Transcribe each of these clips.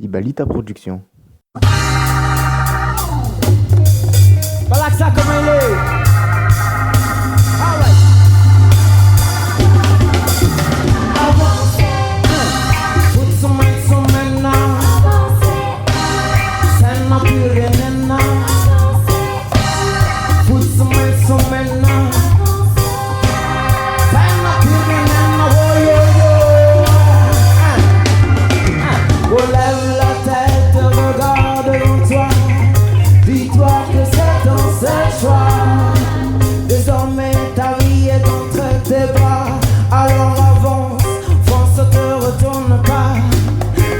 Ibalita Production. Relax ça comme il est. All right. Put some mics on me now. Send my beauty in now. Put some mics on me now. Send my beauty in now. Oh yo yo. Lève la tête, regarde devant toi. Dis-toi que c'est ton seul choix. Désormais ta vie est entre tes bras. Alors avance, fonce, te retourne pas.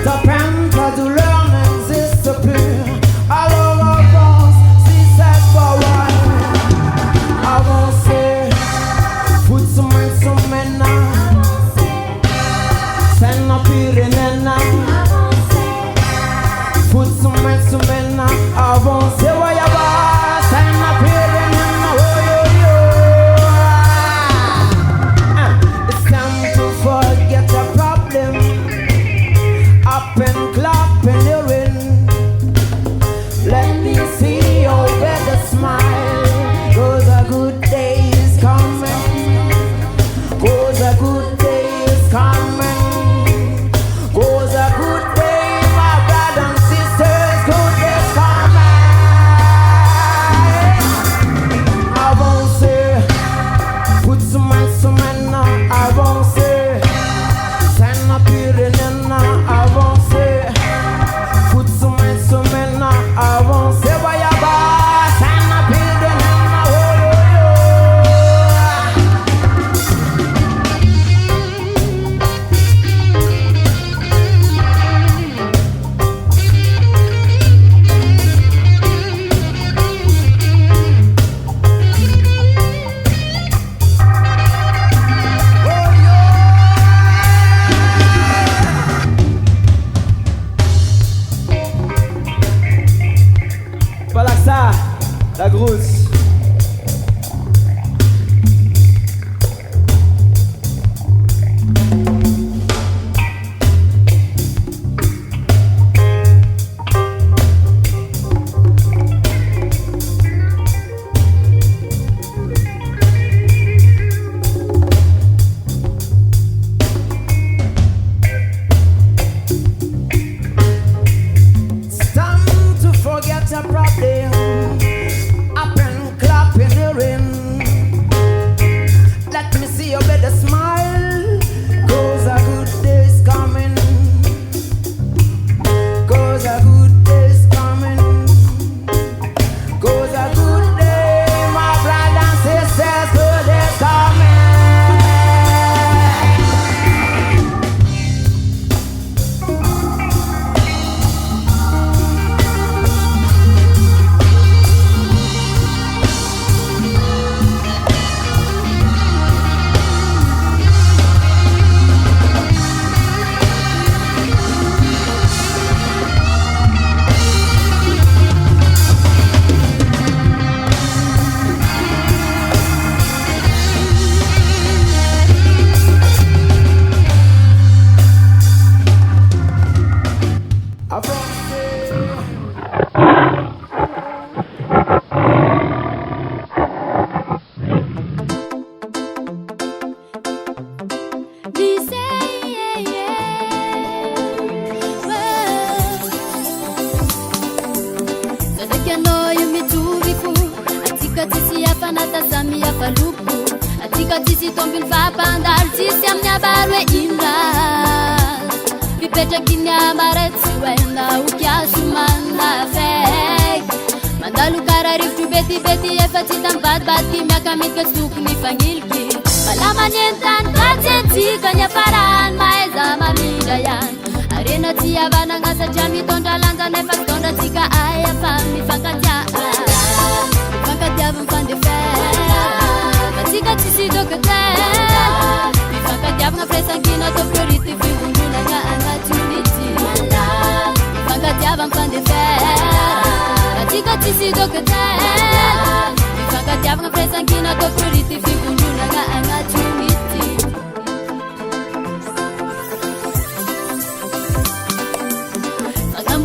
Ta peine, ta douleur n'existe plus. Alors avance, si c'est forward. Avancez, put some mics on me now. Send my beauty nena. Put some mics on me now. Avancez, voyaba. Send my beauty nena. Oh yo yo. It's time to forget your problem. Up and clap in your ring. Let me see your better smile. 'Cause a good day is coming. 'Cause a good day is coming. 'Cause a good day, my brothers and sisters, good day is coming. Avancez, put some mics on me now. Avancez, send my beauty nena. Avancez, put some mics on me now. Avancez, voyaba, send my beauty nena. Oh yo yo. Voilà ça, la grosse. It's time to forget your problem. Up and clap in the ring. Let me see your better smile. 'Cause a good day is coming. 'Cause a good day is coming. 'Cause a good day, my brothers and sisters, good day is coming.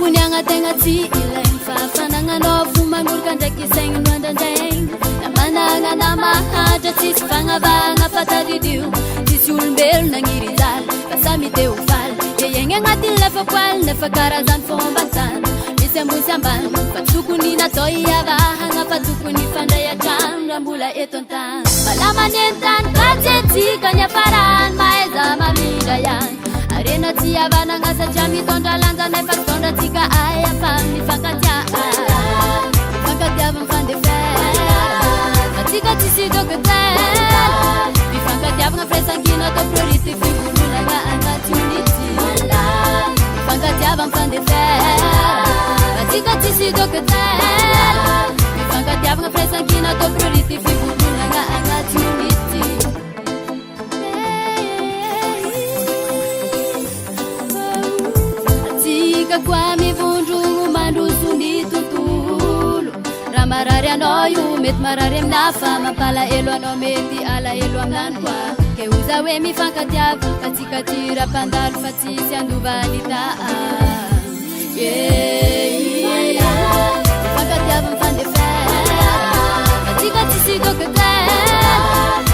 Tokonyanga tenga ti ilay fafananganao fumangurka ndraiky saigny noandrandregny namanagna namahadra tsisy fagnavagna fataridio tsisy olombelo nagniry zaly fa samy te ho faly de iagny agnaty lafakoaly nefa karazany fomban-tsany misy ambony sy ambany fa tokony natao iavahagna fa tokony fandray atrano raha mbola eto an-tany malamanentany katsetsika ny afarany mahaiza mamindra ihany arena tsy havanagna satria mitondra lanja nefa tondratsika ay afa mifankatiava mifandefera atsika tsisy dokotera mifankatiavagna firaisankina atao priorité fivolonagna agnaty unity mifankatiava mifandefera atsika tsisy dokotera mifankatiavagna firaisankina atao priorité fivolonagna agnaty unity kwa mivondro mandroso ny tontolo raha marary anao io mety marary aminafa mampala elo anao mety ala elo aminany koa ke oza hoe mifankatiava fa tsika ty rapandalo fa tsisy andovanita mifankatiava mifandefera fa tsika tsisy dokotera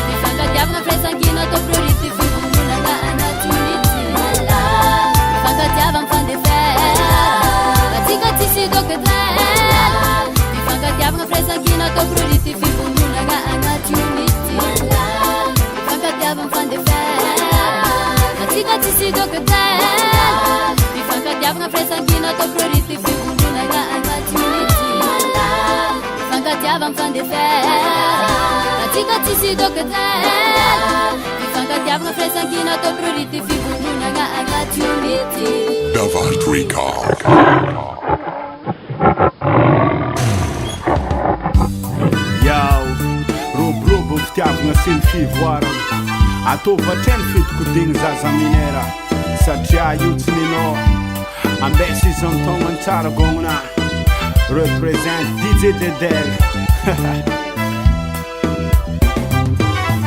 mifankatiavagna firaisankina atao priorité fivolonagna agnaty unity mifankatiava mifandefera atsika tsisy dokotera mifankatiavagna firaisankina atao priorité fivolonagna agnaty unity mifankatiava mifandefera atsika tsisy dokotera mifankatiavagna firaisankina atao priorité fivolonagna agnaty unity mifankatiava mifandefera atsika tsisy dokotera mifankatiavagna firaisankina atao priorité fivolonagna agnaty unity Davart Record. Robo fitiavagna sy ny fivoarana ataova hatrany fitokodegny zaza minera satria io tsy ninao ambesy izy antognany tsara gognona represent DJ Dedel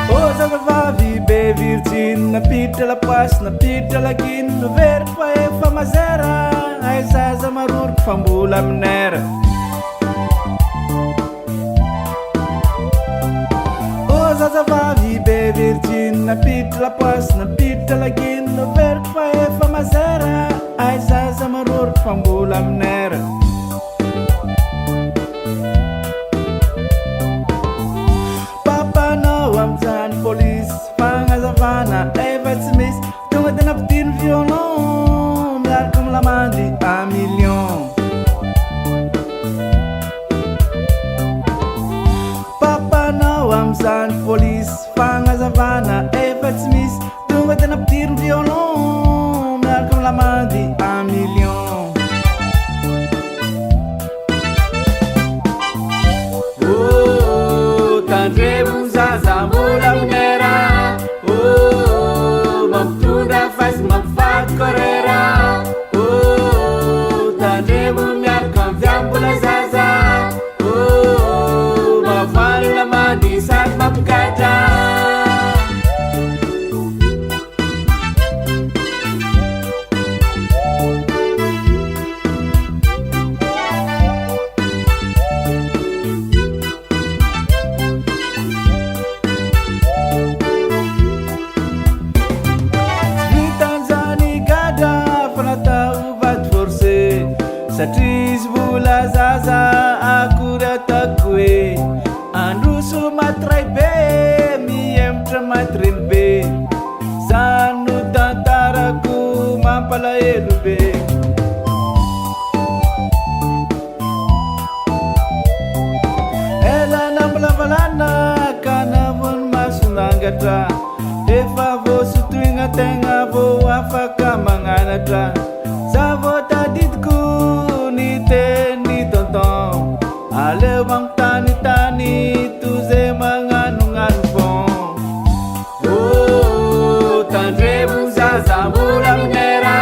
Oh zazavavy be virgin napiditra lapasy napiditra laginy novery fa efa mazera ay zaza maroroko fa mbola minera Oh zazavavy be virgin napiditra lapasy napiditra laginy novery fa efa mazera ay zaza maroroko fa mbola minera amizany polisy fagnazavana efa tsy misy tonga tena pitiny violon miaraka milamandy a million papanao amizany polisy fagnazavana efa tsy misy tonga tena pitiny violon miaraka milamandy a million tandremo zaza mbola minera mampitondra fasy mampifaty korera tandremo miaraka miviambola zaza mavalo lamady sady mampikatra satria izy vola zaza akory ataoko hoe androso matray be miembotra matireny be zany no tantarako mampalahelo be ela nambolavoalana ka navony masonangatra efa vosotoigna tegna vo afaka magnanatra zavo tadidiko ni tonton aleo magnotanitany toze magnanognano fon tandremo zaza mbola minera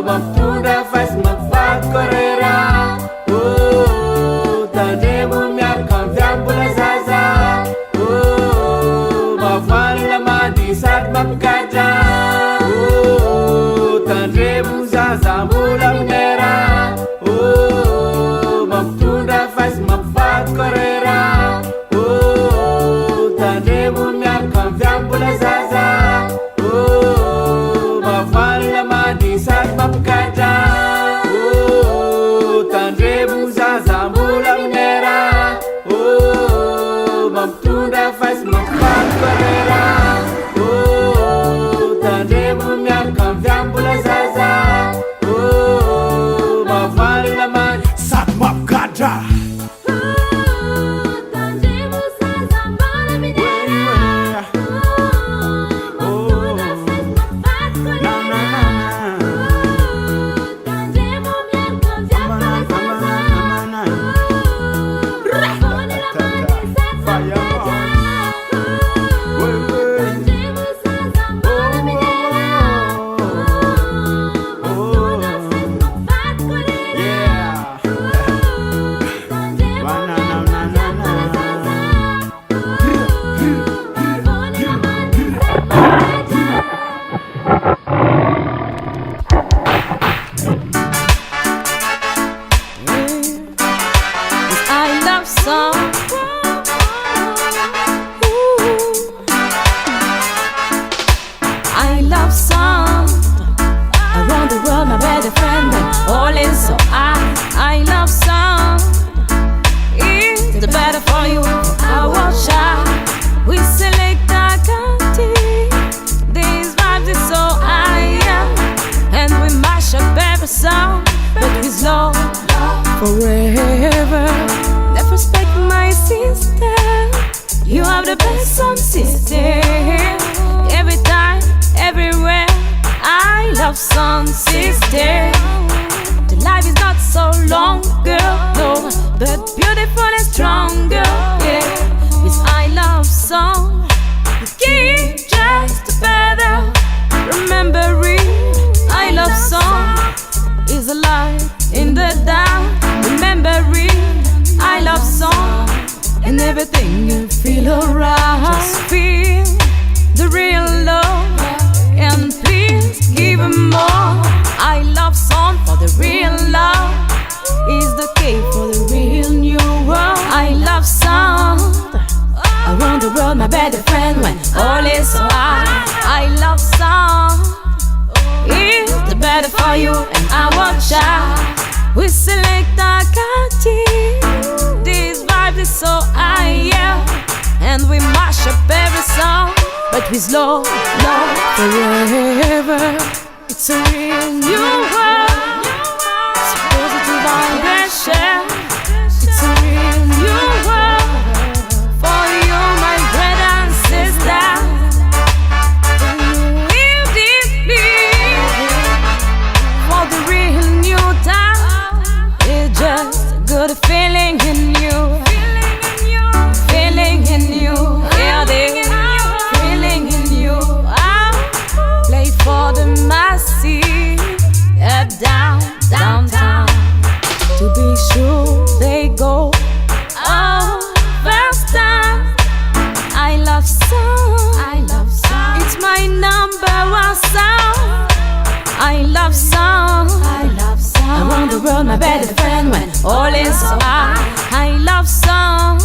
mampitondra fasy mampifaty korera tandremo miaraka miviambola zaza mavalo lamady sady mampikatra tandremo zaza mbola better friend when all is so I love song is the better for you. I watch out. We select our country. These vibes is so high, and we mash up every song, but we slow forever. Never respect my sister. You have the best song, sister. Every time, everywhere. I love song, sister. The life is not so long, girl, no, but beautiful and strong, girl, yeah. Yes, I love song. The key just better remembering. I love song is a light in the dark. Remembering I love song and everything you feel alright. Just feel the real love and please give more. I love song for the real love is the key for the real new world. I love song around the world, my better friend when all is so high. I love song is the better for you and I watch out. We select our country. This vibe is so high, yeah, and we mash up every song, but we slow, low forever. It's a real new world. It's a positive vibration. It's a real new world for you, my brother and sister. Live deeply for the real new time. It's just a good feeling in you. Feeling in you. Yeah, they feeling in you. I'll play for the masses. Up, down, downtown. To be sure they go. Oh, first time. I love song. I love song. It's my number one song. I love song. I love song. Around the world, my better friend when all is so high. I love song.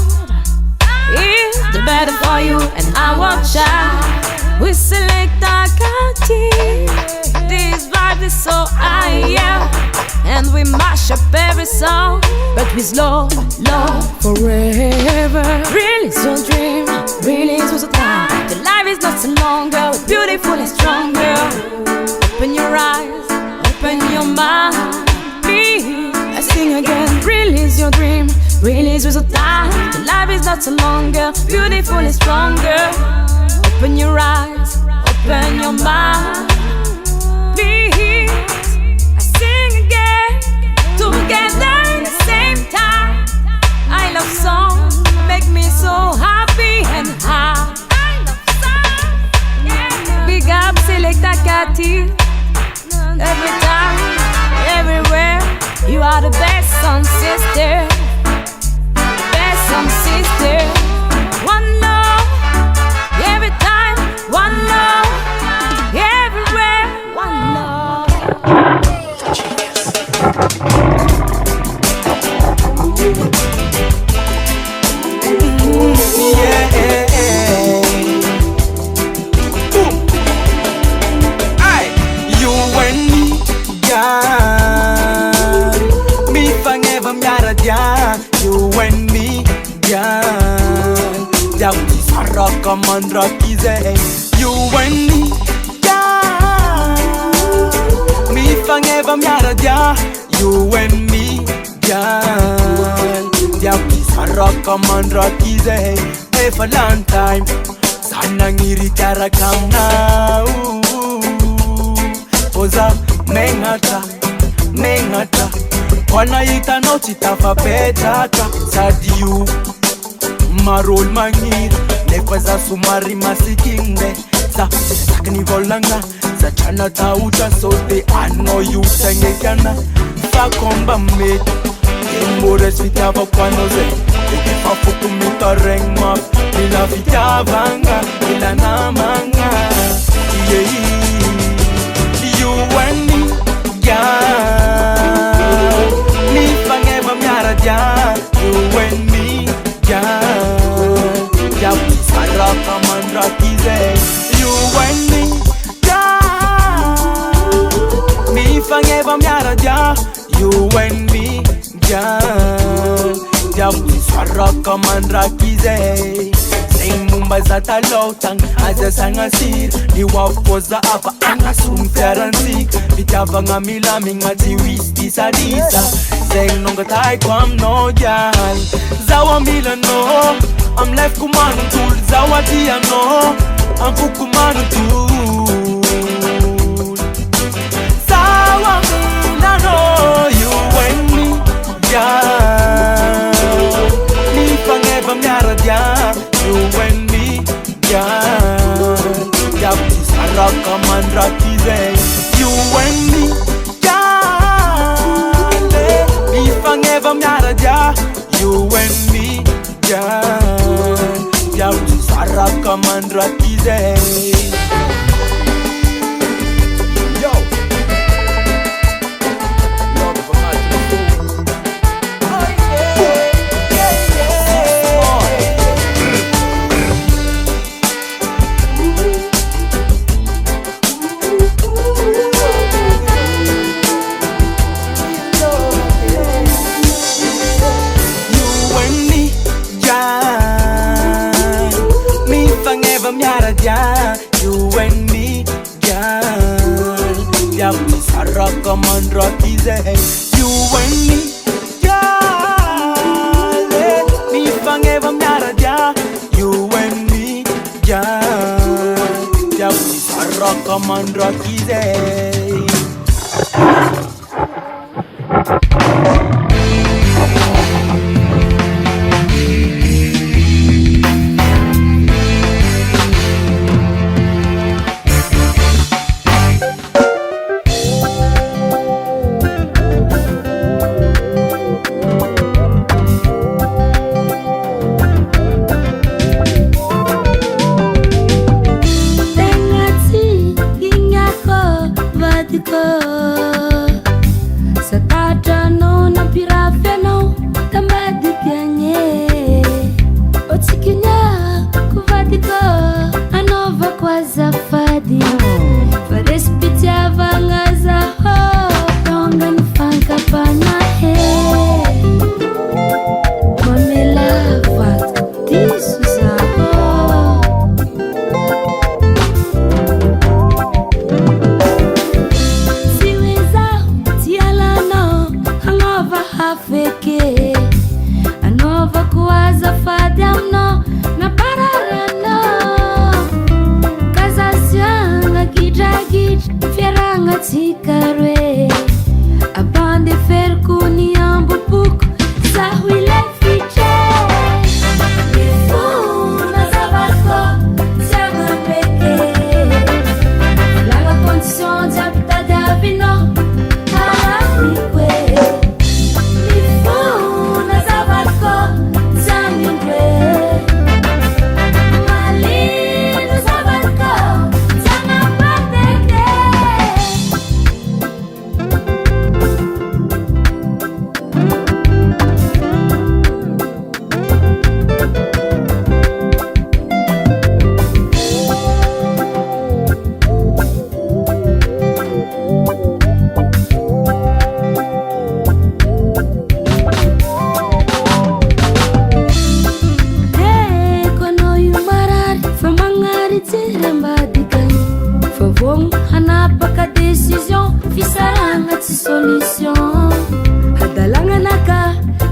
It's the better for you and I watch out. We select our country. This vibe is so high, yeah, and we mash up every song, but we slow, low forever. Really so dream, really so time. The life is not so longer, but beautiful and stronger. Open your eyes, open your mind. Please, I sing again. Release your dream, release your time. The life is not so longer, beautiful and stronger. Open your eyes, open your mind. Please, I sing again. Together at the same time. I love song, make me so happy and high. I love song, yeah. Big up, Selecta Kati. Every time, everywhere, you are the best son, sister. Best son, sister. One love, every time, one love, everywhere, one love. Yeah. Aye, you and me, yeah. Me forever, yeah. You and me, yeah. Down this rock, come on, rock is a. You and me, yeah. Me forever, yeah. You and me, yeah. Down this rock, come on, rock is a. Hey, for long time. Sana ngiri cara come now. Oza mengata, mengata. Kwana ita no chitafa petata. Sadiu marol mangir. Nefa za sumari masikinde. Za sakni volanga. Za chana tauta sote ano yu tengekana. Fakomba me. Kembore svitava kwanoze. Ekipa fuku mita reng map. Ila vitavanga, ila namanga. Yeah. You and me, yeah. Me forever, yeah. You and me, yeah. Yeah, Saraka Mandrakize. You and me, yeah. Me Nifangeva miaradia, you and me, girl. Jabu saraka mandrakize. Sing Mumbai zata lotang, aja sangasir. Ni wapoza apa angasum feransik. Vitava ngamila mingati wisti sadisa. Sing nonga tai kwam no jal. Zawa mila no, I'm left kumanu tul. Zawa dia no, I'm fukumanu tul. Zawa mila no, you and me, girl. Nifangeva miaradia, you and me, girl. Jabu saraka mandrakize, you and me, girl. Nifangeva miaradia, you and me, girl. Jabu saraka mandrakize. Yo, Lord of God. Oh you and me, girl. Me fangeva miaradia, you and me, girl. Jabu saraka mandrakize, you and me, girl. Me fangeva miaradia, you and me, girl. Jabu saraka mandrakize. Tengati ingako vadiko Sakata no na pirafia no Tambadi pianye Otikinya kuvadiko Anova kwa zafadi Farespitia vangaza ho Tonga nifanka pana he Mamela vat disuza ho Siweza tiala no Hanova hafeke Anova kuwaza fadam no Na parara no Kazasianga gidagid Fieranga tikarwe Abande ferkuni ambupuku Sahwile fiche Mifuna zabarko Sianga peke La condition d'habitat d'Avino Harapikwe Mifuna zabarko Zangindwe Malinu zabarko Zangapateke Kono yumarar famangari tirembadikan Favong hanapaka décision Fisaranga ti solution Hadalanga naka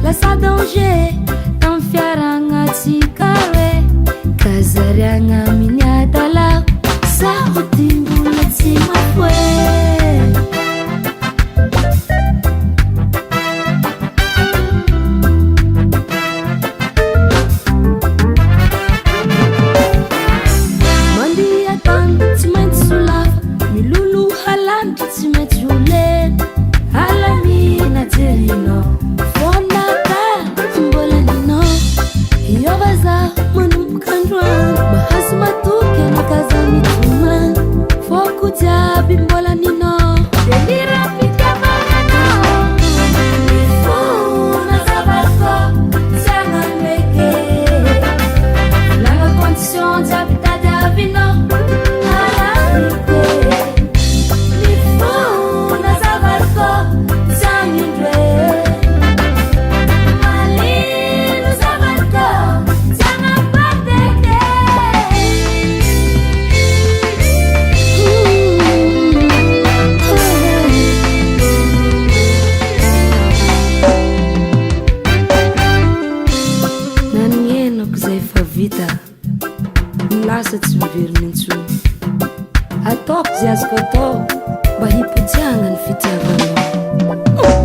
lasa danger Tanfiaranga ti kare Kazarianga minyadala Sa utimbula ti mafwe Mandi atang ti ment sulaf Milulu halan ti ment julen Alami na terino Fona ka mbola nino Hiyo baza manumkandwan Bahas matuke na kazami tuman Foku jabi mbola very mihitsy ataoko zay azoko atao mba hipotsiahana ny fitiavanao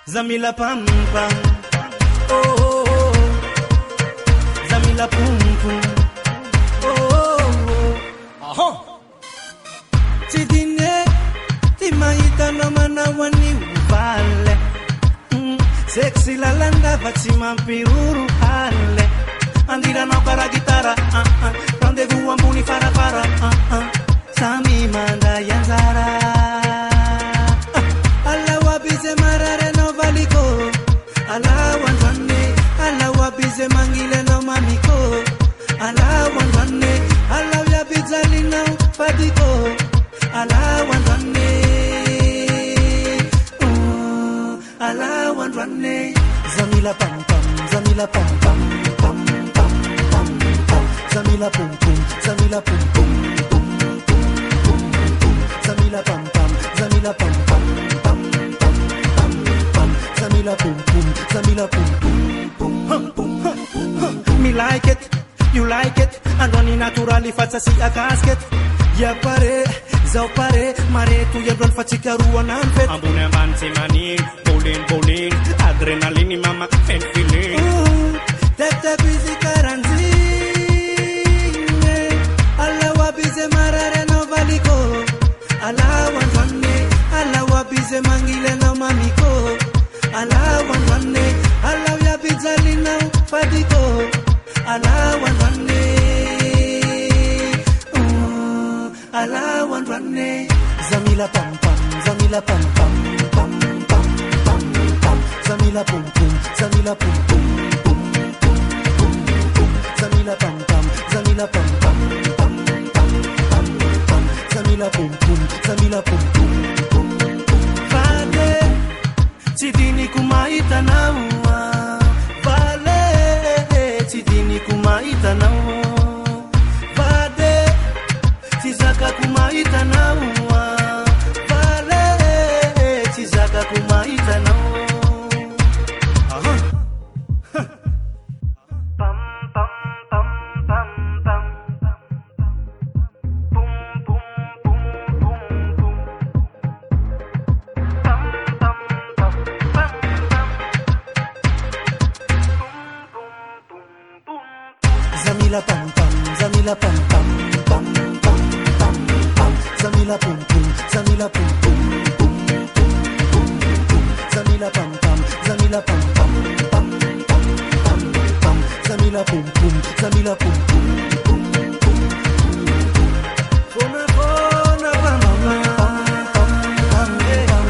Zamila pam pam, oh oh oh. Zamila pum pum, oh oh oh. Tidine, timaita no manawani uvale. Sexy la landa facima piruru hale. Andira no para guitarra, rendezvous ambuni para Sami manda yanzara. Allah wabize marare no valiko. Allah wanzane, Allah wabize mangile no mamiko. Allah wanzane, Allah yabizali no fadiko. Allah wanzane, Allah wanzane. Zamila pam pam, Zamila pam pam pam pam pam pam. Zamila pum pum, Zamila pum pum pum pum pum pum. Zamila pam pam, Zamila pam pam pam pam pam pam. Zamila pum pum, Zamila pum pum pum pum pum. Me like it, you like it. Androni naturali fatsa si a casket. Ya pare, zao pare, mare tu ya bron fatika ruan ampet. Ambune ambansi manin, bowling, adrenalini mama and feeling. Tete busy karanzi. Allah wabize marare no valiko. Allah wanwane, Allah wabize mangile no mamiko. Allah wanwane, Allah ya bizali no fadiko. Allah wanwane. Allah wanwane. Zamila pam pam, Zamila pam pam pam pam pam pam. Zamila pum pum, Zamila pum pum pum pum pum pum. Zamila pam pam, Zamila pam pam pam pam pam pam. Zamila pum pum, Zamila pum pum pum pum. Vale, sidini kumaita naua. Vale, sidini kumaita naua. Vale, sizaka kumaita naua. Vale, sizaka kumaita naua. Zamila pam pam, Zamila pam pam pam pam pam pam. Zamila pum pum, Zamila pum pum pum pum pum pum. Zamila pam pam, Zamila pam pam pam pam pam pam. Zamila pum pum, Zamila pum pum pum pum. Fona fona pam pam pam pam pam.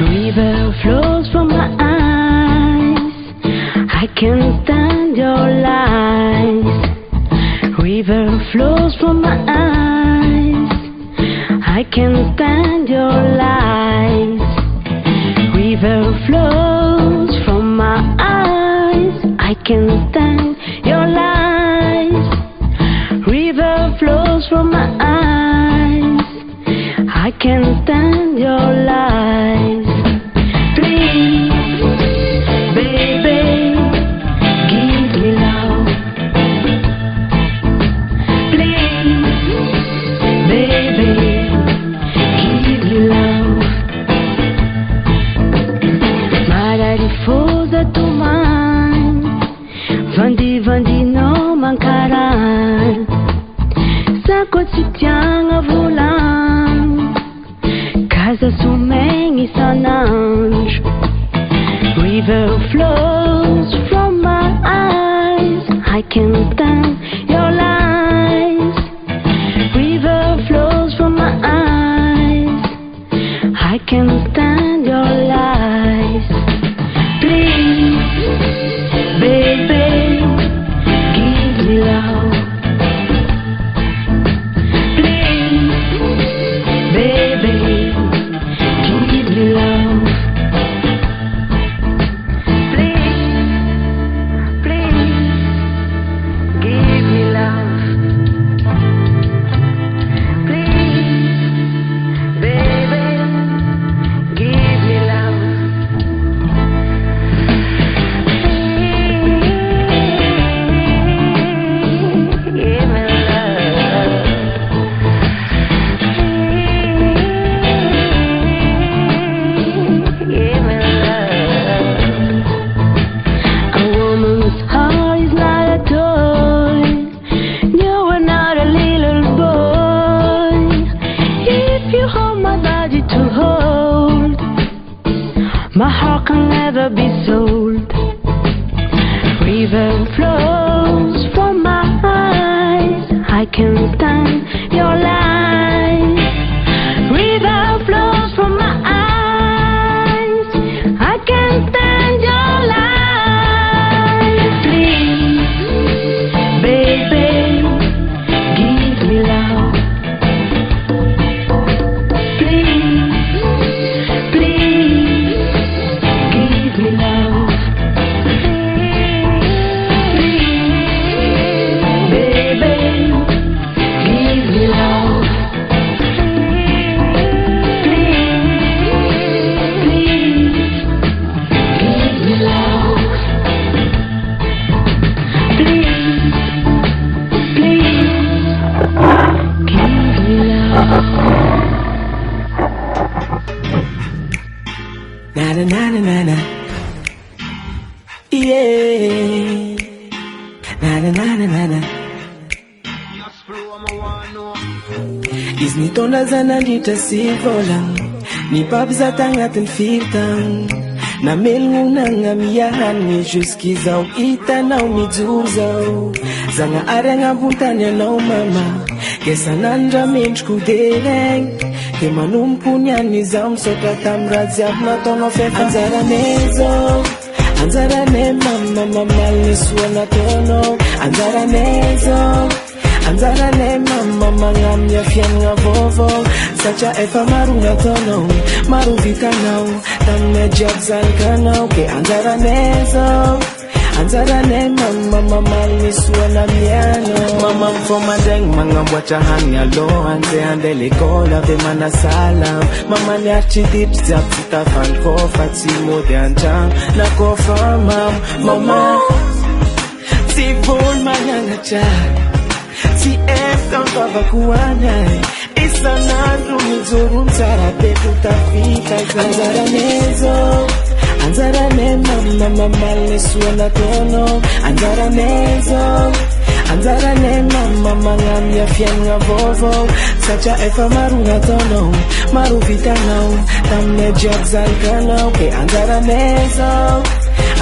River flows from my eyes. I can't stand your lies. River flows from my eyes. I can't stand your lies. River flows from my eyes. I can't stand your lies. River flows from my eyes. I can't stand your lies. Please, baby, give me love. Please, baby, give me love. Mararifosa tumai, vandi no mancaran. Sako titianga volan, casa sumeng isananj. River flows from my eyes. I can't stand your lies. River flows from my eyes. I can't stand your lies. Please, baby, give me love. Please, baby, give me love. Give me love. Please, baby, give me love. Give me love. Give me love. A woman's heart is not a toy. You are not a little boy. If you hold my body to hold, my heart can never be sold. River flows from my eyes. I can't stand your lies. River flows from my eyes. I can't stand your lies. Please, baby, give Yeah. Na. Izy nitondra zanandritra sy vola ny papizata agnatin'ny filtan namelononagna miahaniny jusqu'izao hitanao mijoro zao zagna ary agnabontany anao mama kesanandra mendriko deregny de manompo niany izao misaotra tamin'ny raha jiaby nataonao fefa anjaranay zao anjaranay mama mamaly ny soa nataonao anjaranay zao anjaranay mama magnamia fiainagna vaovao satria efa maro nataonao maro vitanao taminay jiaby zanakanao ke anjaranay zao anjaranay mama mamaly ny soa namianao mama mifomandraigny magnamboatra hanigny aloha anzay andeha lekôly ave manasala mama niaritry didry jiaby tsy tavandriko fa tsy mody antragno na kofa mama tsy voly magnanatra tsy efka mivavako anay isanandro mijoro mitsara beto tafita anjaranay zao anjaranay mama mamaly ny soa nataonao anjaranay zao anjaranay mama magnamia fiainagna vaovao satria efa maro nataonao maro vitanao taminay jiaby zanakanao ke anjaranay zao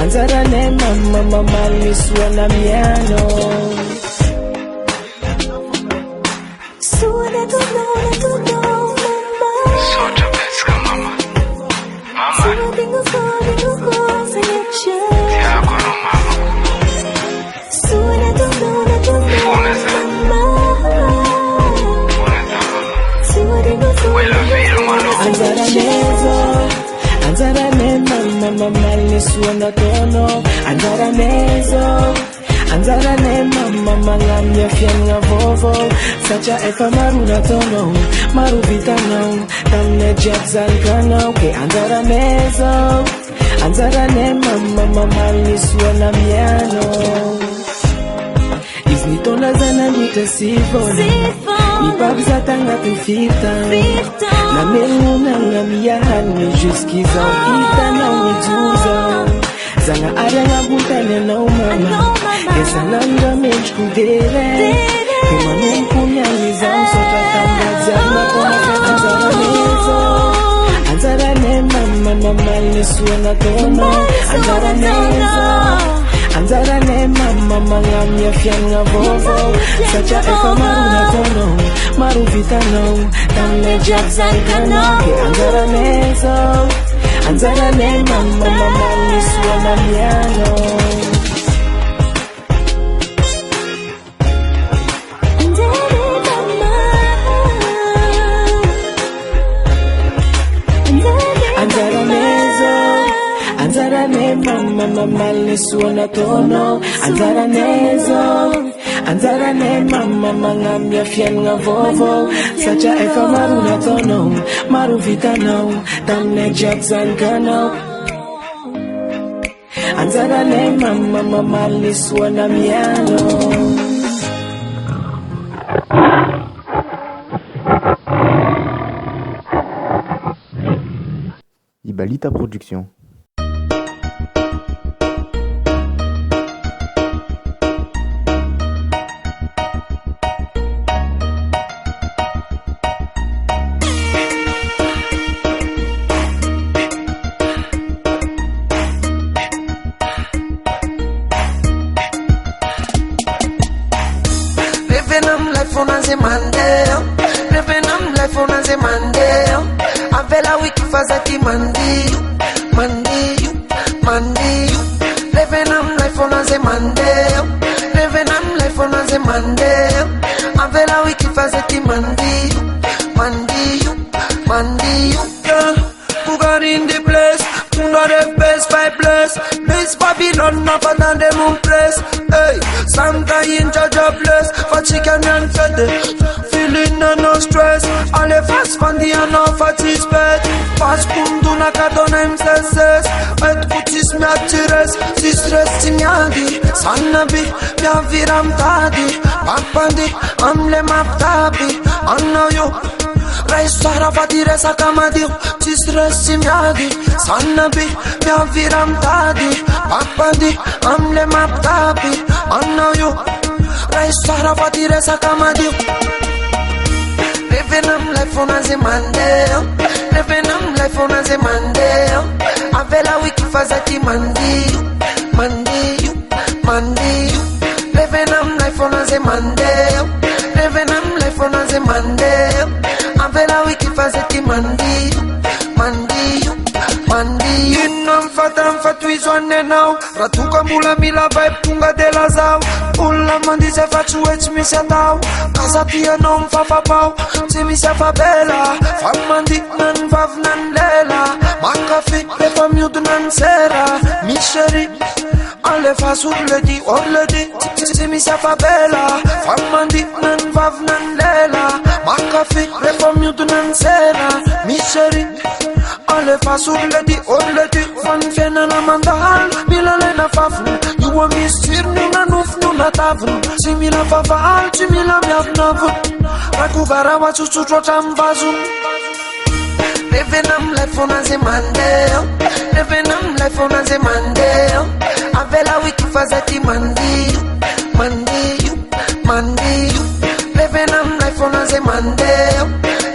anjaranay mama mamaly ny soa namianao anjaranay mama mamaly ny soa nataonao anjaranay zao anjaranay mama magnamia fiainagna vaovao satria efa maro nataonao maro vitanao taminay jiaby zanakanao ke anjaranay zao anjaranay mama mamaly ny soa namianao izy nitondra zanandritra sy vola ny papizata agnatin'ny filtan namelononagna miahaniny jusqu'izao hitanao mijoro zao zagna ary agnabontany anao mama esanandra mendriko deregny de manompo niany izao misaotra tamin'ny jiaby nataonao anjaranay zao anjaranay mama mamaly ny soa nataonao anjaranay zao anjaranay mama magnamia fiainagna vaovao satria efa maro nataonao maro vitanao taminay jiaby zanakanao ke anjaranay zao anjaranay mama mamaly ny soa namianao anjaranay mama mamaly ny soa nataonao anjaranay zao anjaranay mama magnamia fiainagna vaovao satria efa maro nataonao maro vitanao taminay jiaby zanakanao anjaranay mama mamaly ny soa namianao Ibalita Production. Sanabi, mia viram tadi, papandi, amle maptabi, anno you, Raisara fa dire sa kamadio Ci stressi miadi Sannabi mia viram tadi Papadi amle maptapi Anna yu Raisara fa dire sa kamadio Revenam life on as a Monday Revenam life on as a Monday Avela wiki fazati Monday Revenam life on as a Monday Revenam life on as a Monday Avela wiki fazati Monday Inam fatam fatuizwane now Ratuka mula mila vibe punga de la zao Ula mandi se facu eci mi se dau Casa tia non fa fa pau Se mi se fa bella Fam mandi nan vav nan lela Manga fi le fam yud nan sera Mi chéri Ale fa sur le di or le di Se mi se fa bella Fam mandi nan vav nan lela Manga fi le fam yud nan sera Mi chéri Ale fa sur le di or le di Fan fiena na mandal Mila le na fafnu You want me stir nu na nuf nu na tavnu Si mi la faval Si mi la miav navu Rakugara wa chuchu chocham vazu Revenam life on as a Monday Revenam life on as a Monday Avela wiki fazati Monday Revenam life on as a Monday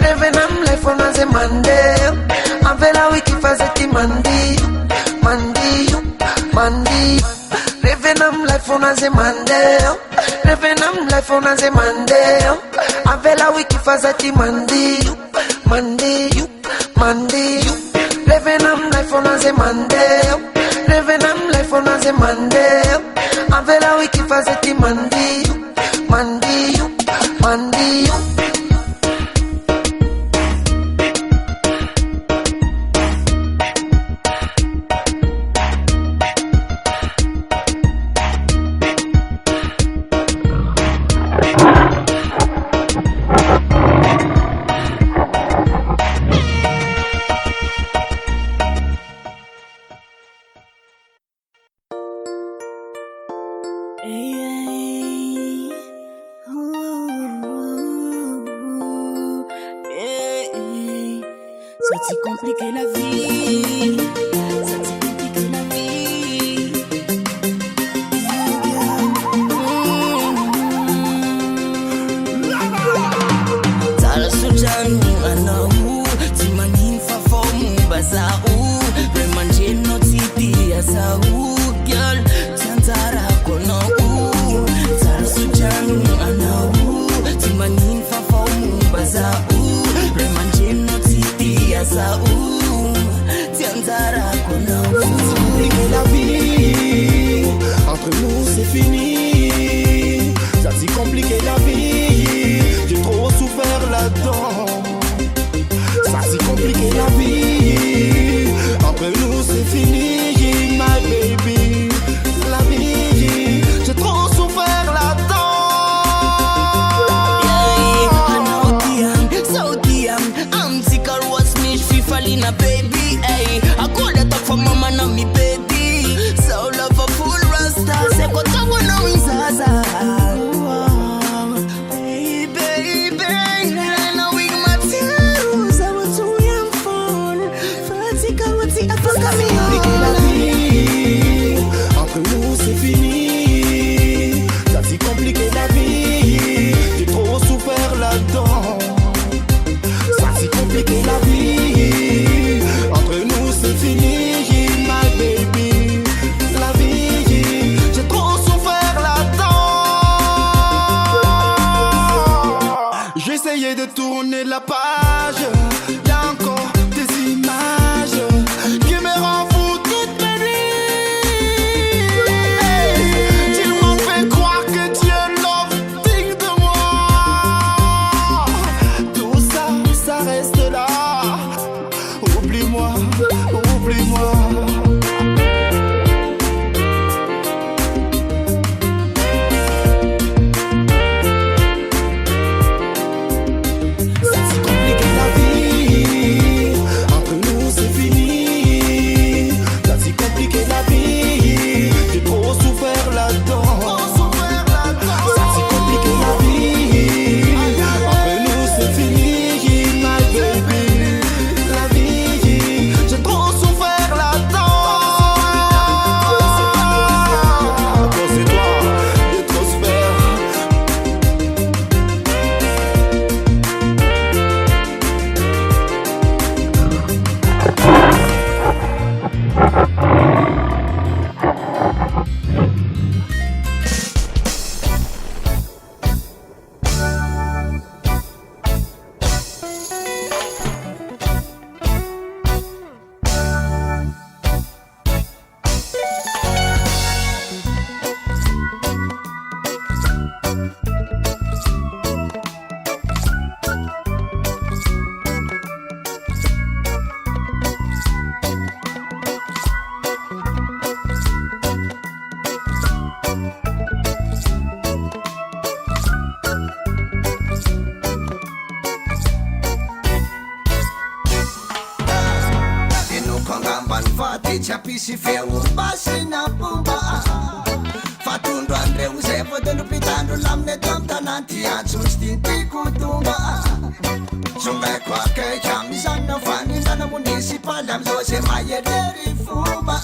Revenam life on as a Monday Avela wiki fazati Monday Revenam life on as a Monday Revenam life on as a Monday Avela wiki fazati Monday Revenam life on as a Monday Revenam life on as a Monday Avela wiki fazati Monday Ça t'y compliqué la vie. Ça t'y compliqué la vie. Tala sujanu anahu Timanin fafomu bazau Remanjin no titi asau Girl Tantara kono Tala sujanu anahu Timanin fafomu bazau Remanjin no titi asau Tantara kono Compliquer la vie Entre nous c'est fini Ça s'y compliqué la vie J'ai trop souffert là-dedans Ça s'y compliqué la vie Entre nous c'est fini My baby La vie J'ai trop souffert là-dedans I know so damn I'm sick of what's me Fifalina baby ay I call that up for mama na me baby So love a full rasta Se ko tawa na winzaza Baby I know we my tears I was too young for Fatika wati afaka me Compliquer la vie Entre nous c'est fini Ça s'y compliqué la vie J'ai trop souffert là-dedans Ça s'y compliqué la vie Entre nous c'est fini My baby La vie J'ai trop souffert là-dedans J'essayais de tourner la page Y'a encore des images Qui me rendent fou toute ma nuit Tu m'as fait croire que tu es l'homme digne de moi Tout ça, ça reste là Oublie-moi, oublie-moi Ça s'y compliqué pisy feo basina pomba fatondro andreo zay fotondro pitandro lamine to am tananty antsosy tinytiko tomba sombaiko akaiky amizany fanindana munisipaly amizao zay maherery fomba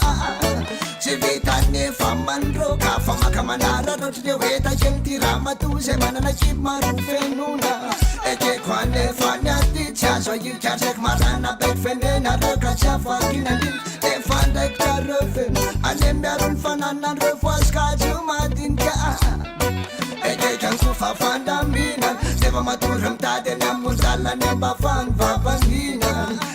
tsy vitany fa mandroka fa maka manara roatry le hoe takeny ty raha mato zay manana kipy maro fenona ekeko anefa ny aty tsy azo airikatreky marana baiky fenena raka tsy afakinany efa ndraiky tarefeno ane miaro ny fananandreo voazikajio madinika ekekany kofa fandamina defa matory mitady any amondalany mba fagnovavangina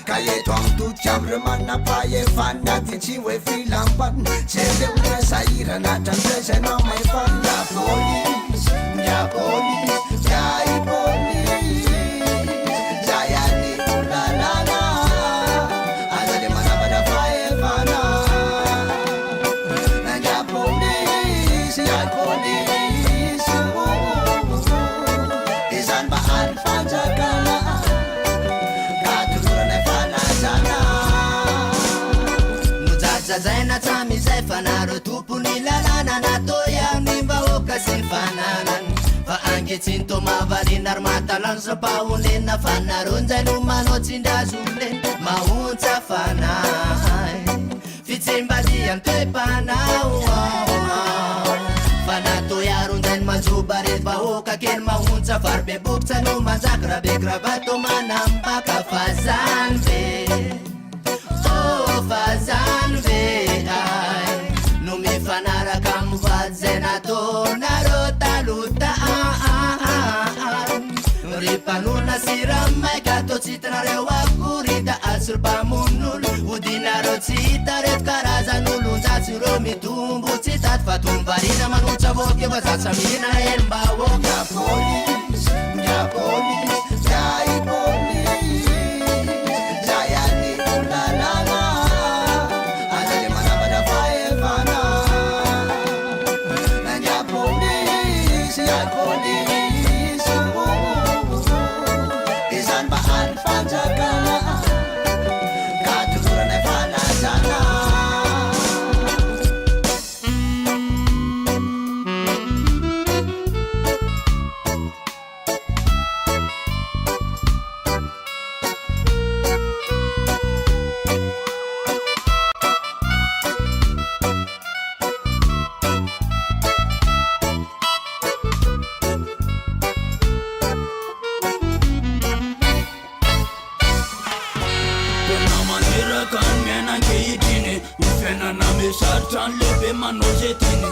ka eto amitotiky amreo manapahefany aty tsy hoe filampany zay le oe sahirana hatran'zay zay nao maefa miapolis miapolis miaipolis zay any olalana aza le manambatra fahefana miapolis miapolis izany mba any fanjakana katoloranay fanajana zazaina tamizay fanaro tompony lalana natao ihany mbahoaka sy ny fananany fa anketriny to mavarina ary matalano sapahonena fanaronjay no manao tsindrazoleny mahontsa fanahy fitsembadia ntoepanao fa natao iaronjany manjoba rety vahoaka kely mahontsa varibebokitsa no manjaky raha be kravato manambaka fazany be fazany ve ay no mifanaraka mivady zay nataonareo talota ry mpanona siramaika atao tsy hitanareo akorita atsy ry mpamonolo odinareo tsy hita reto karazan'olonjatsy reo mitombo tsy taty fa tombarina manotsa voky efa zatsamina hely mba hoaka polis miapolis miaipolis zay any olalana police izany mba any fanjakana katoloranay fanajana sartrany lehibe manao zay tiny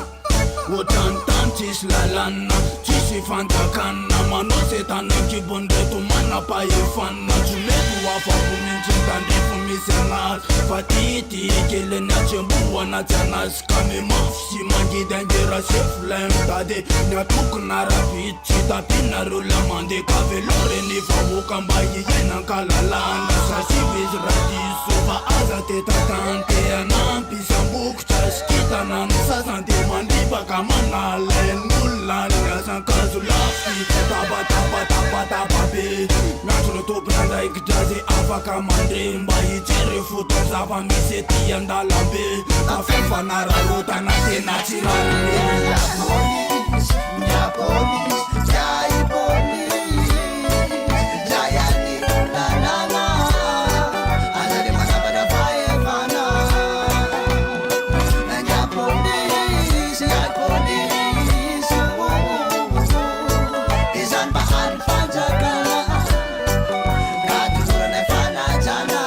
ohatrany tany tsisy lalana tsisy fanjakanna manao zay tany ankibony reto manam-pahefanina tsy mety ho afako mihitsy tandrefo misy anazy fa tity keleny atsembo anaty anazy kame mafy sy mangidy angera sefilay mitady ny atokona ravity tsy tapinareo la mandeha ka veloreny vahoaka mba hiainankalalana sasivy izy radiso fa aza tetatante anampy sambokotra sy kitana ny sasany mandribaka manalain'olona ny asan-kazo lafy tabatapatapatapa be miantsona tompona ndraiky drazy afaka mandre mba hijery foton zava misy ety andalambe ka fifanararotana tena tsy rarone miapolis miaipolis zay any olalana aza le manambatra fahefana miapolis miaipolis izany mba any fanjakana katoloranay fanajana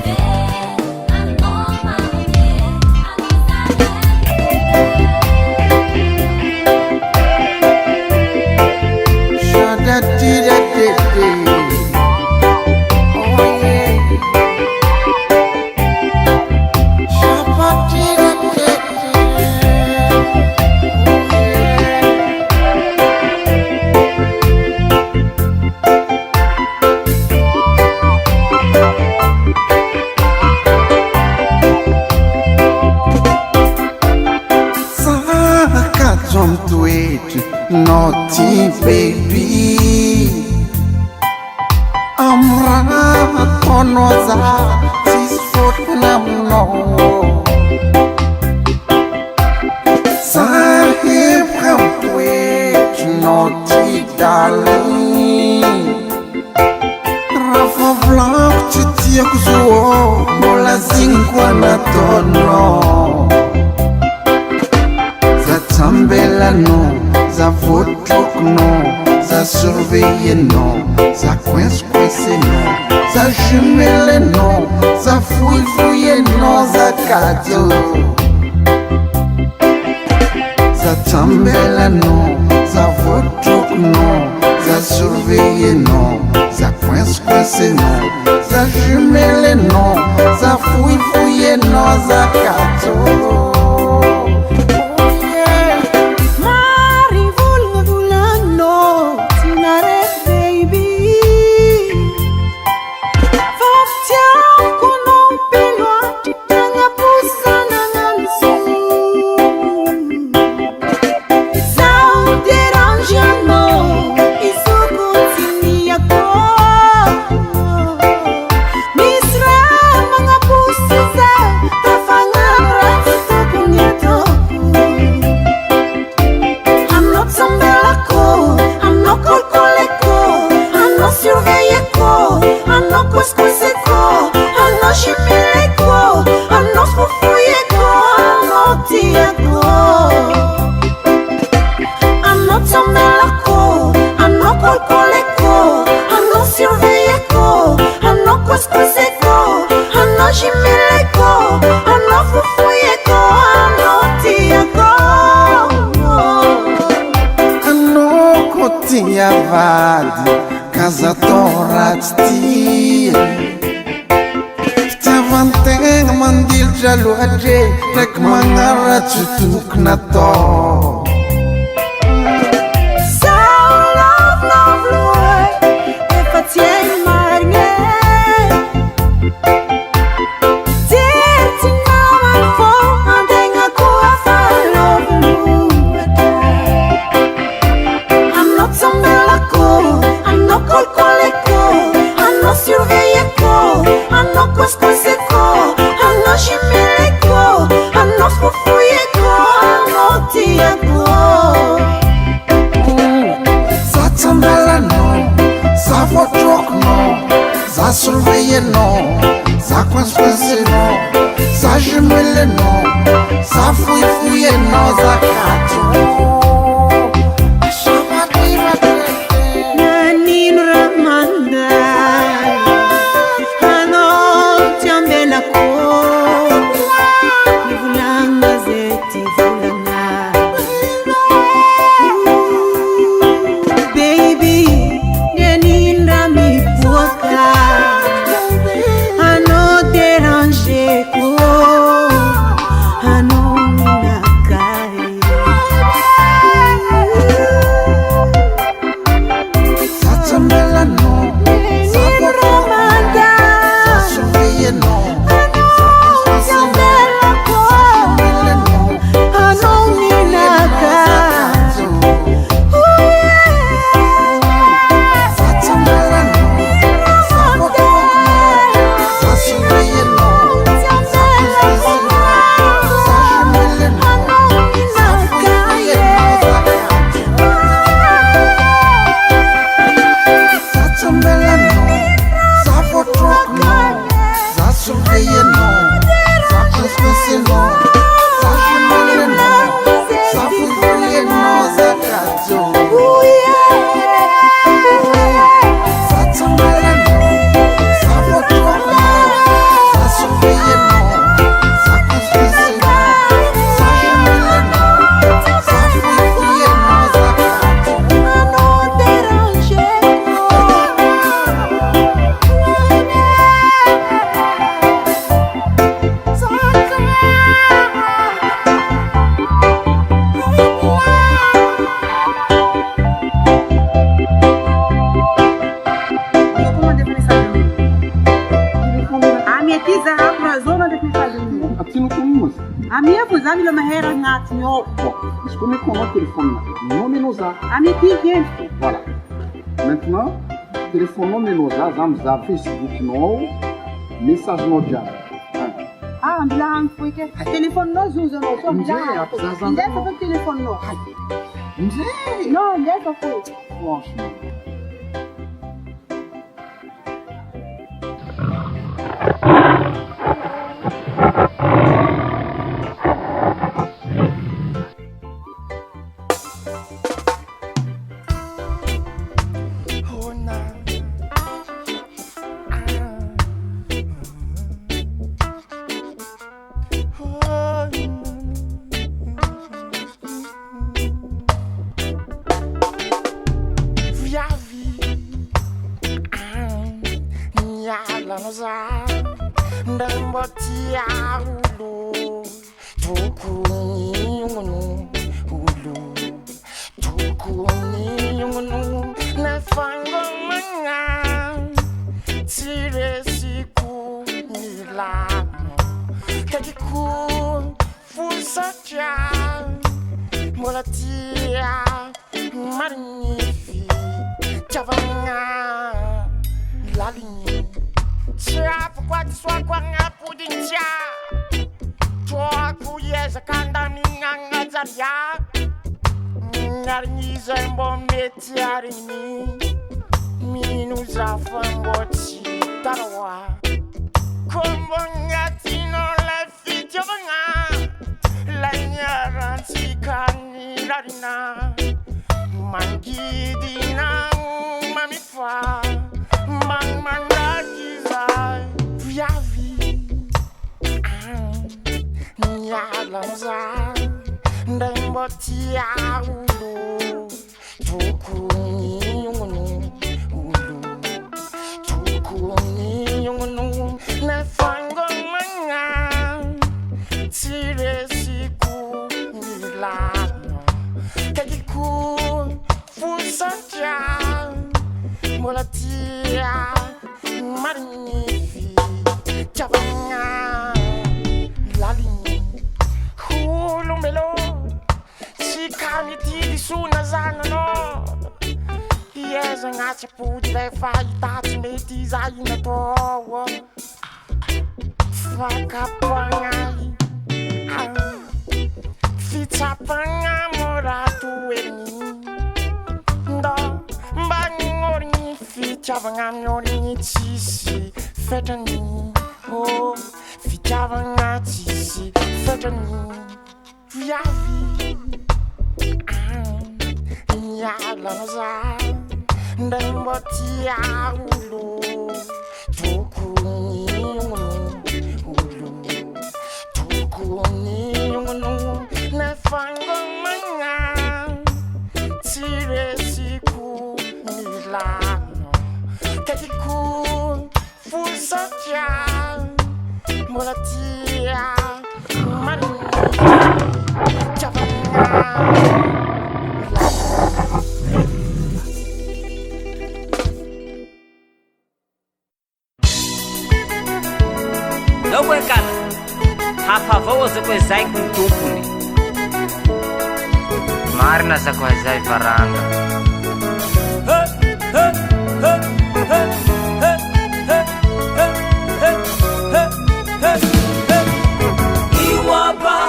Sabe baby amra tonoza tisfot namno sahib kamwet noti darling rafa vlog chitia kuzuo mola zingwa na tono za tambela no za fotok no za surveiller no za coince no za jumelle no za fouille no za cadeau za tambela no za fotok no za surveiller no za coince no za jumelle no za fouille no za cadeau. Vady casa toraty fitiavantegna mandilitra loatre ndraiky magnaratsy tokony atao surveiller non, ça coince non, ça jumelle non, ça fouille non, ça cadeau. A minha tiza na zona de Pifadinho. A ti não conheço. A minha fusão é uma herra na tinho. Mas como é que on a téléphone là? Non mais nous a. A minha tiza. Voilà. Maintenant, téléphone non mais nous a, vamos a Facebook non, message non já. Ah, blanco, porque telefone nós usamos, só blanco. Não é só telefone não. Não, não é só foi. Franchement.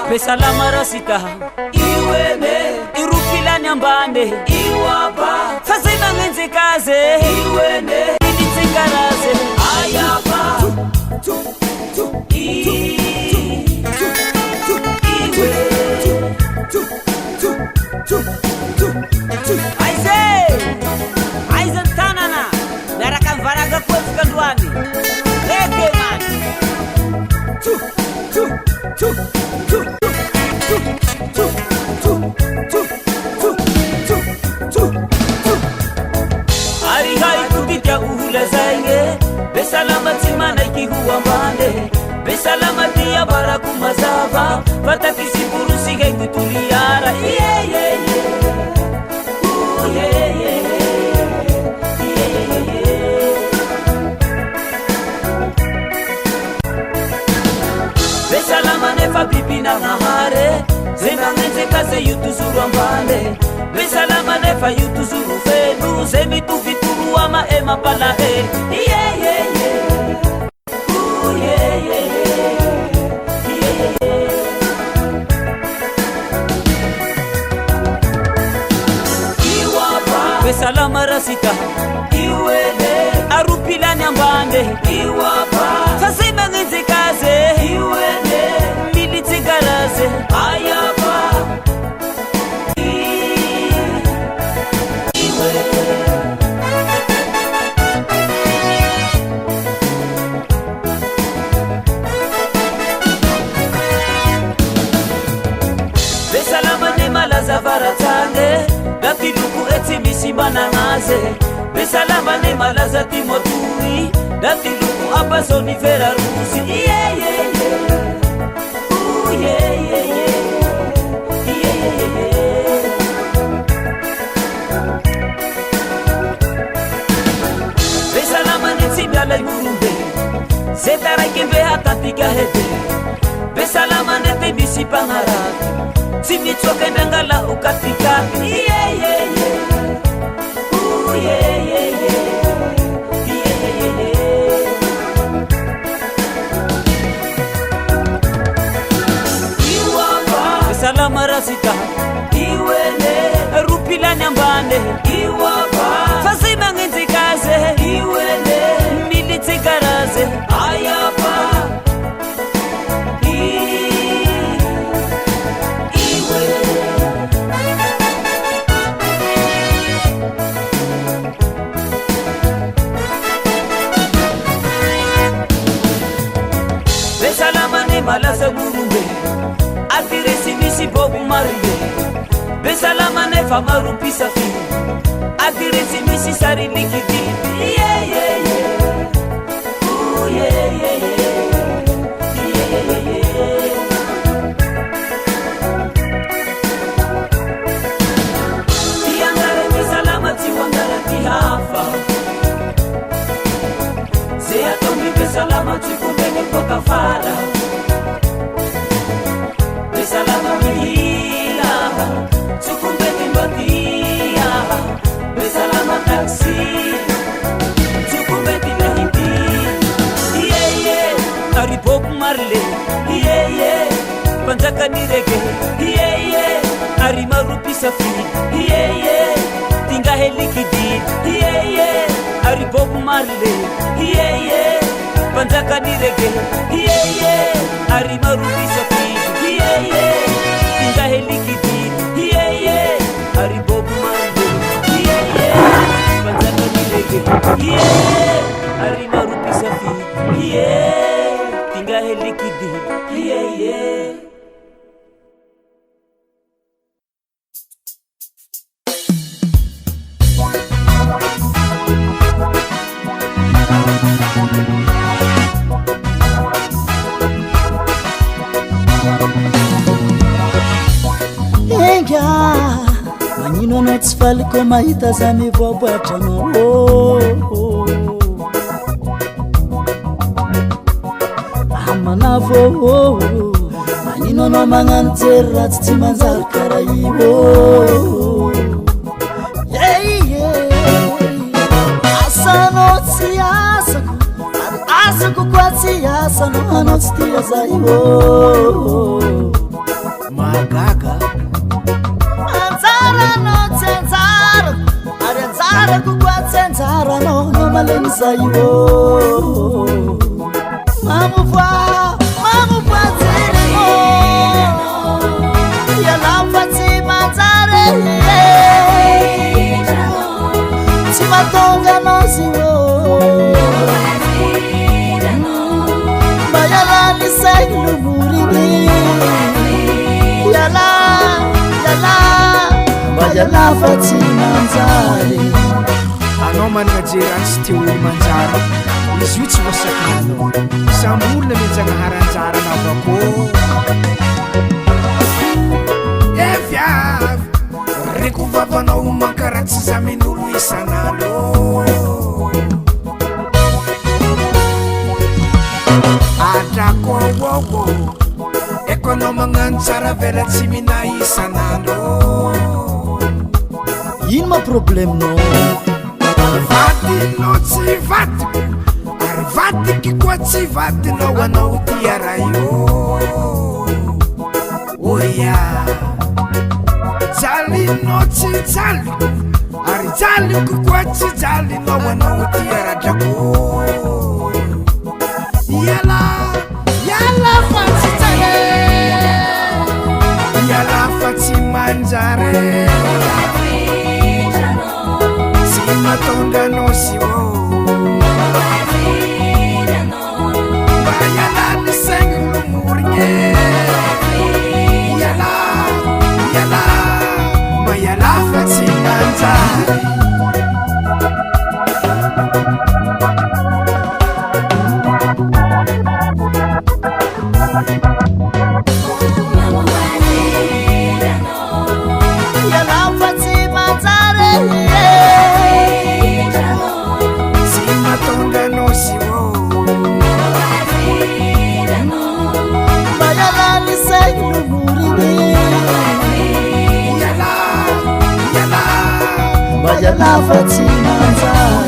Besalama rasika iwene irukila nyambane iwapa fazina ngenzikaze iwene initsikaraze ayapa Aizen tanana naraka varaga kwetu ndwani lege man Hari hari kutitya uhula zainge Besalama timana ikihuwa mbande Besalama tiya baraku mazava Fata kisipuru sige kutuliara Yeah yeah yeah Ooh yeah yeah Yeah yeah yeah habibi na mahare zenangenjeka ze yutuzuru ambale besalama nefa yutuzuru fenu zemituvituru ama emapalahe besalama rasita iwele arupilani ambande iwapa fasimangenzekaze iwele militsigaraze ayapa besalama ne malaza varatande datiluku etsimisimananaze besalama ne malaza timotui datiluku abasoni ferarusi besalama ne tsimyala yurumbe zetarakembe hatatika hede besalama ne temisipangaraki simitsokenangala ukatikati besalama rasita iwele rupilani ambande iwapa fasimangenzikaze iwele militsigaraze ayapa malasa gurumbe adiresi misi bobu marube besalama nefa marupisa fi adiresi misi sari likidi tiangare besalama tiwangara tihafa seatombi besalama tikumbene kokafara besalama mihila tukumbeni mbatia besalama taksi tukumbeti nahiti aripop marle panjaka nirege arimarupi safi tinga helikidi aripop marle panjaka nirege arimarupi safi tinga helikidi aribobu mando panjaka nirege arimarupi safi tinga helikidi manino no tsy faliko mahita za mivoaboatranao amanavo manino no magnano jery ratsy tsy manjary kara io asanao tsy asako ary asako koa tsy asanao anao tsy tia za io magaga anjaranao tsy anjara ary anjarako koa tsy anjaranao no malemy za io mamovoa jerenao ialafa tsy manjary tsy matonga anao zio mba ialany sainy lomoriny yalafa tsy manjary anao manana jeratsy teo olo manjary izy io tsy voasakinanao samby olona menjagnaharanjara navako eviavy reko vavanao mankaratsy zamin'olo isan'andro adrako awowo eko fa anao magnano tsara vela tsy mina isan'andro ino ma problemenao vadinao tsy vadiko ary vadiky koa tsy vadinao anao tia raha io oya jalinao tsy jaliko ary jaliko koa tsy jalinao anao tia radrako yala fa tsy tsare yala fa tsy manjare si matondrano si o mba yala ny saigny lomorigny yala mba yala fa tsy manjare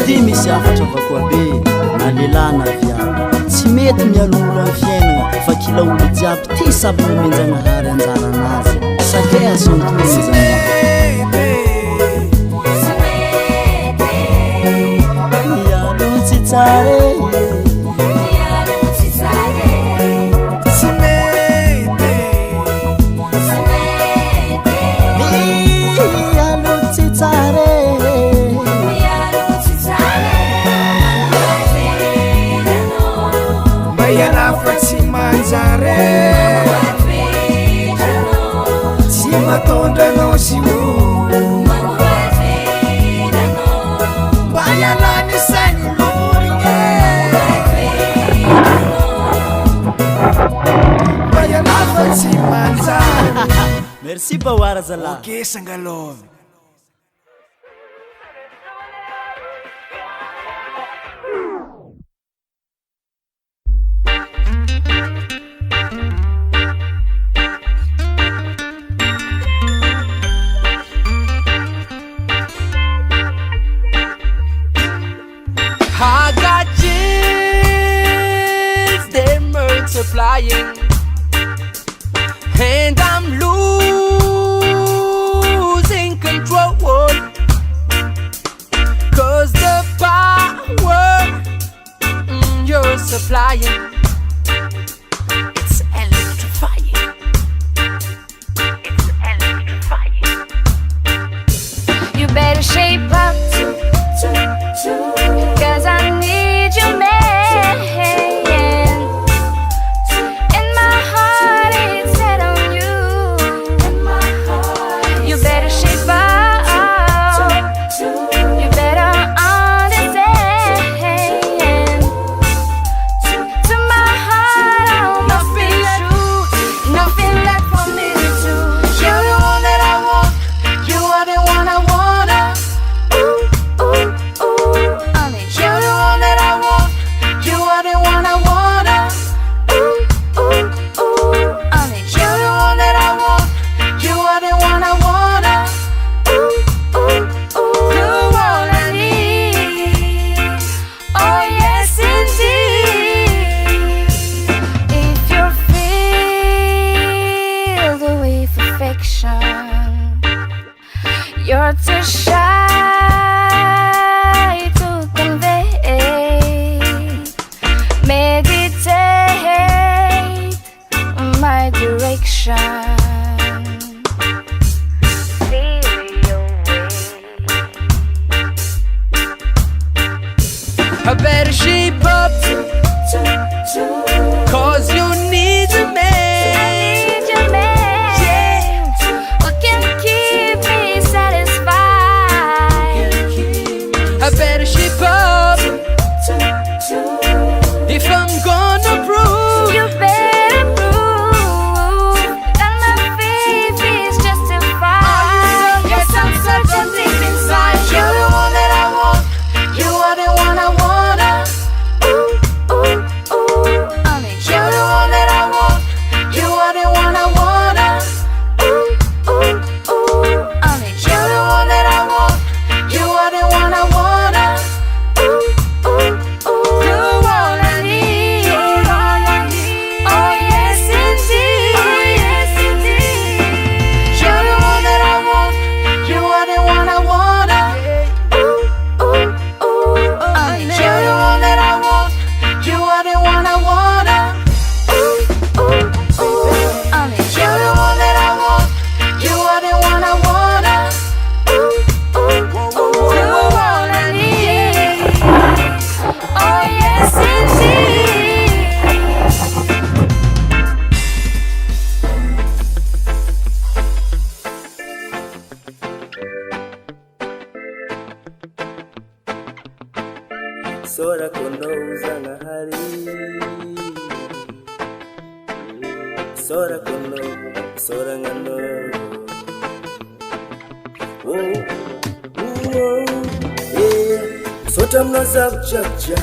ty misy afatra vakoa be na lehilahy na viavy tsy mety mialolo amin'ny fiainana fa kila olo jiaby ty samy nomenjanahary anjara anazy sakay asontomenjana mialo tsy tsare si matondrano si o mba yalany saigny lomorigny mba yala fa tsy manjary merci bawara zala ok sangalova Flying, and I'm losing control, 'cause the power you're supplying, it's electrifying, it's electrifying. You better shape up, 'cause I need you, man. To Sora kono, sora ngano. Oh, yeah. Sota mnaza uchacha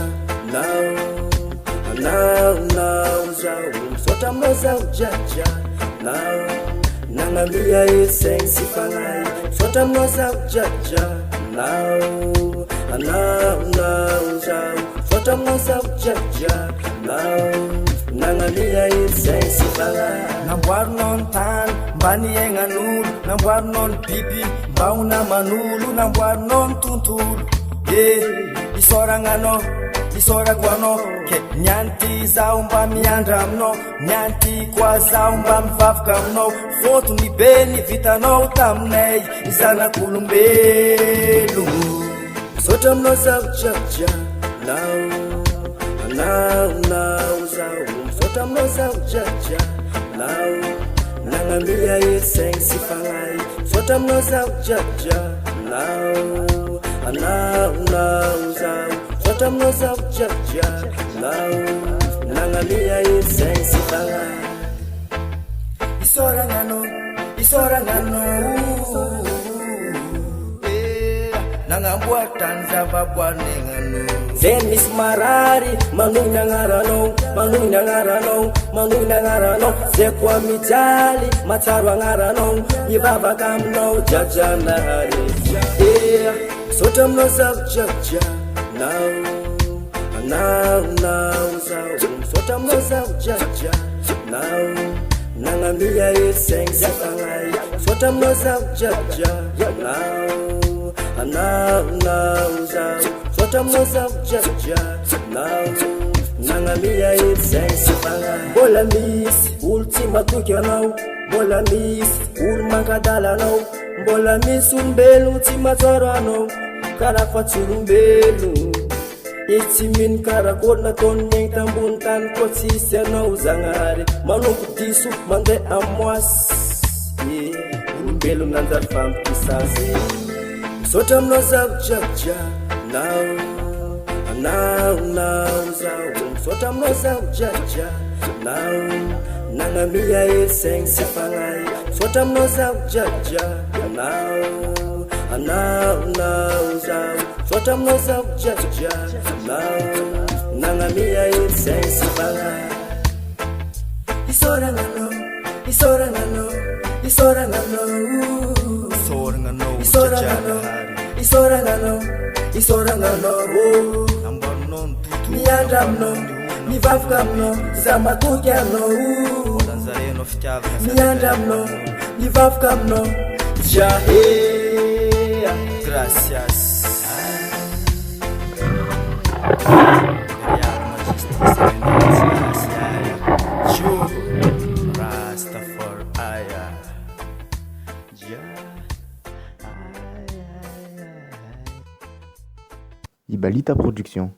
now, zao. Sota mnaza uchacha now, nangambia esensi fangai. Sota mnaza uchacha now, zao. Sota mnaza uchacha now, nangambia esensi fangai. Namboary non tany mba niaignan'olo, namboary non biby mba ho naman'olo, namboary non tontolo. Isoragnanao, isorako anao, ke nianty zaho mba miandra aminao, nianty koa zaho mba mivavaka aminao. Fotony be ny vitanao taminay, zanak'olombelogno. Misaotra aminao zaho jiaboja nao, zaho. Misaotra aminao zaho jiaboja nao, nagnamia esaigny sy fagnahy. Misaotra aminao zaho jiaboja nao, zaho. Misaotra aminao zaho jiaboja nao, nagnamia esaigny sy fagnahy. Isoragnanao, nagnamboatra ny zavaboarin'aignanao. Zay misy marary manohy ny agnaranao, manohy ny agnaranao, manohy ny agnaranao. Zay koa mijaly matsaro agnaranao, mivavaka aminao jiajanahary. Misaotra aminao zaho jiaboja nao, zaho. Misaotra aminao zaho jiaboja nao, nagnamia esaigny sy fagnahy. Misaotra aminao zaho jiaboja nao, zaho. Misaotra aminao zaho jiaboja nao, nagnamia esaigny sy fagnahy. Mbola misy olo tsy matoky anao, mbola misy olo mankadala anao, mbola misy olombelo tsy matsaro anao. Karaha fa tsy olombelo izy tsy mino karakory nataony ny aigny tambony tany koa tsisy anao zagnahary. Manompo diso mandeha amoasy, olombelo nanjary fampikisasy. Misaotra aminao zaho jiaboja nao, zaho. Misaotra aminao zaho jiaboja nao, nagnamia esaigny sy fagnahy. Misaotra aminao zaho jiaboja nao, zaho. Misaotra aminao zaho jiaboja nao, nagnamia esaigny sy fagnahy. Isoragnanao, isoragnanao, isoragnanao, isoragnanao, isoragnanao, isoragnanao. Miandra aminao, mivavaka aminao, za matoky aminao. Miandra aminao, mivavaka aminao, jahea. Gracias. Ibalita Production.